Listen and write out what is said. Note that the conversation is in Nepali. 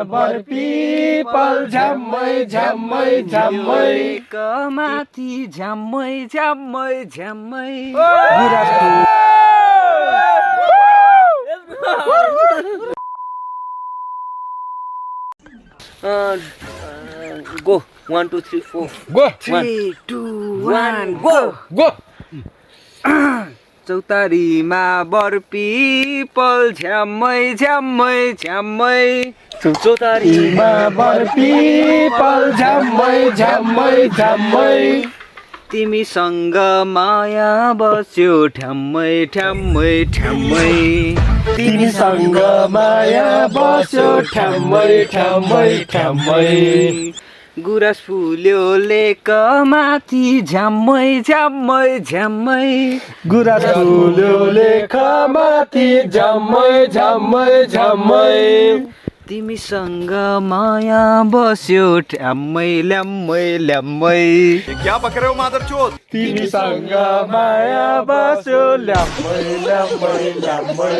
बरपिपल झ्याम्मै झ्याम्मै झ्याम्मै कमाथि झ्याम्मै झ्याम्मै झ्याम्मै गो 1 2 3 4 गो 3 2 1 गो गो चौतारीमा बरपिपल झ्याम्मै झ्याम्मै झ्याम्मै चौतारीमा बरपिपल झ्याम्मै झ्याम्मै झ्याम्मै तिमीसँग माया बस्यो ठ्याम्मै ठ्याम्मै ठ्याम्मै तिमीसँग माया बस्यो ठ्याम्मै ठ्याम्मै ठ्याम्मै गुराँस फुल्यो लेकमाथि झ्याम्मै झ्याम्मै झ्याम्मै गुराँस फुल्यो लेखमाथि झ्याम्मै झ्याम्मै झ्याम्मै तिमीसँग माया बस्यो ठ्याम्मै ल्याम्मै ल्याम्मै तिमीसँग माया बस्यो ल्याम्मै ल्याम्मै ल्याम्मै